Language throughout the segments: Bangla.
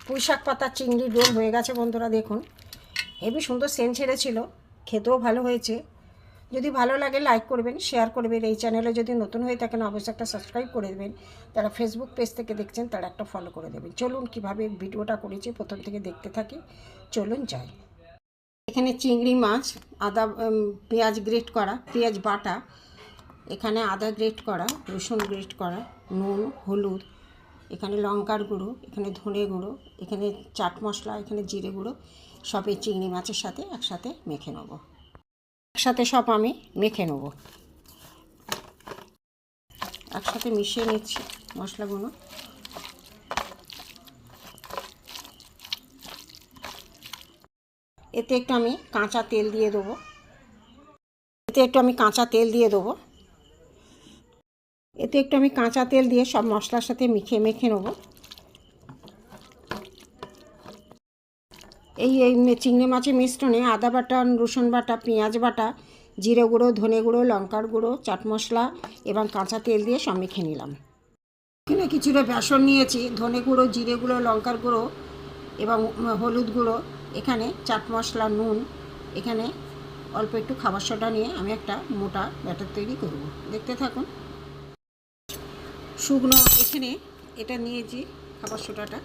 পুঁই শাক পাতা চিংড়ির রোল হয়ে গেছে বন্ধুরা। দেখুন হেবি সুন্দর সেন্ট ছেড়েছিল, খেতেও ভালো হয়েছে। যদি ভালো লাগে লাইক করবেন, শেয়ার করবেন। এই চ্যানেলে যদি নতুন হয়ে থাকেন অবশ্যই একটা সাবস্ক্রাইব করে দেবেন। যারা ফেসবুক পেজ থেকে দেখছেন তারা একটা ফলো করে দেবেন। চলুন কীভাবে ভিডিওটা করেছি প্রথম থেকে দেখতে থাকি, চলুন যাই। এখানে চিংড়ি মাছ, আদা, পেঁয়াজ গ্রেট করা, পেঁয়াজ বাটা, এখানে আদা গ্রেট করা, রসুন গ্রেট করা, নুন, হলুদ, এখানে লঙ্কার গুঁড়ো, এখানে ধনে গুঁড়ো, এখানে চাট মশলা, এখানে জিরে গুঁড়ো, সব এই চিংড়ি মাছের সাথে একসাথে মেখে নেব। একসাথে সব আমি মেখে নেব, একসাথে মিশিয়ে নিচ্ছি মশলাগুলো। এতে একটু আমি কাঁচা তেল দিয়ে দেবো, এতে একটু আমি কাঁচা তেল দিয়ে সব মশলার সাথে মেখে নেব। এই চিংড়ি মাছের মিশ্রণে আদা বাটা, রসুন বাটা, পেঁয়াজ বাটা, জিরে গুঁড়ো, ধনে গুঁড়ো, লঙ্কার গুঁড়ো, চাট মশলা এবং কাঁচা তেল দিয়ে সব মেখে নিলাম। এখানে কিছুটা বেসন নিয়েছি, ধনে গুঁড়ো, জিরে গুঁড়ো, লঙ্কার গুঁড়ো এবং হলুদ গুঁড়ো, এখানে চাট মশলা, নুন, এখানে অল্প একটু খাবার সোডা নিয়ে আমি একটা মোটা ব্যাটার তৈরি করব। দেখতে থাকুন। শুকনো এখানে এটা নিয়েছি, খাবার সোডাটা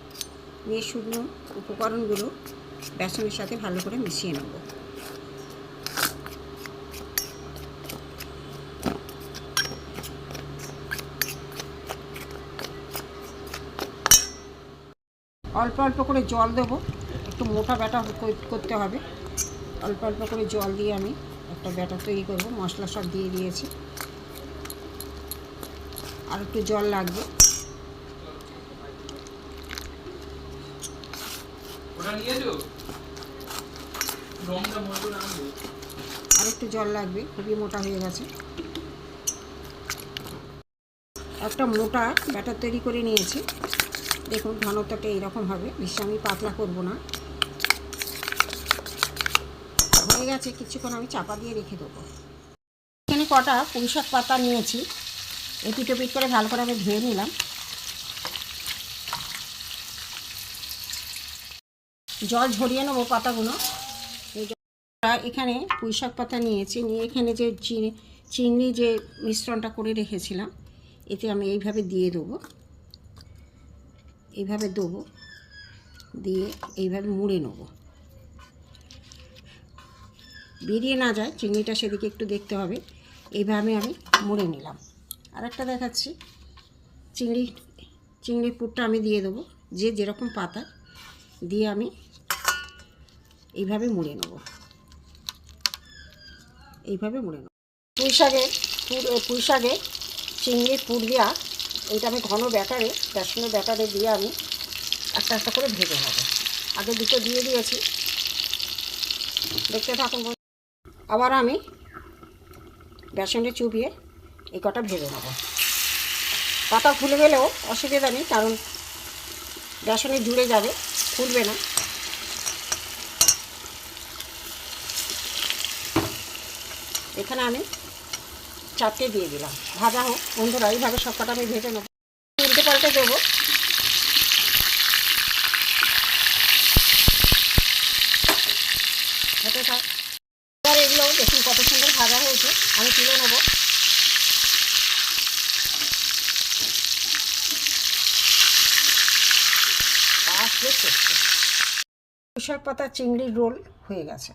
নিয়ে শুকনো উপকরণগুলো বেসনের সাথে ভালো করে মিশিয়ে নেব। অল্প অল্প করে জল দেবো, একটু মোটা ব্যাটার করতে হবে। অল্প অল্প করে জল দিয়ে আমি একটা ব্যাটার তৈরি করব। মশলা সব দিয়ে দিয়েছি, আর একটু জল লাগবে। আর একটু জল লাগবে, খুবই মোটা হয়ে গেছে। একটা মোটা ব্যাটার তৈরি করে নিয়েছি। দেখুন ঘনত্বটা এইরকম হবে, বেশি আমি পাতলা করব না। হয়ে গেছে, কিছুক্ষণ আমি চাপা দিয়ে রেখে দেবো। এখানে কটা পুঁই শাক পাতা নিয়েছি, এপিট ওপিট করে ভালো করে আমি ধুয়ে নিলাম। জল ঝরিয়ে নেবো পাতাগুলো। এখানে পুঁই শাক পাতা নিয়েছি, নিয়ে এখানে যে চিংড়ি যে মিশ্রণটা করে রেখেছিলাম এতে আমি এইভাবে দিয়ে দেবো, এইভাবে দেবো, দিয়ে এইভাবে মুড়ে নেব, বেরিয়ে না যায় চিংড়িটা, সেদিকে একটু দেখতে হবে। এইভাবে আমি মুড়ে নিলাম। আর একটা দেখাচ্ছি, চিংড়ির পুরটা আমি দিয়ে দেবো, যে যেরকম পাতা দিয়ে আমি এইভাবে মুড়ে নেব, এইভাবে মুড়ে নেব। পুঁই শাকে চিংড়ির পুর দেওয়া, এইটা আমি ঘন ব্যাটারে, বেসনের ব্যাটারে দিয়ে আমি একটা একটা করে ভেজে নেব। আগে দুটো দিয়ে দিয়েছি, দেখতে থাকুন। আবার আমি বেসনে চুবিয়ে এই কটা ভেজে নেব। পাতা খুলে গেলেও অসুবিধা নেই, কারণ বেসনে জুড়ে যাবে, খুলবে না। এখানে আমি 4টে দিয়ে দিলাম, ভাজা হোক বন্ধুরা। এইভাবে সব কটা আমি ভেজে নেব, উল্টে পাল্টে দেবো। হতে থাক। এবার এগুলো দেখুন কত সুন্দর ভাজা হয়েছে, আমি তুলে নেব। পুঁই শাক পাতা চিংড়ির রোল হয়ে গেছে।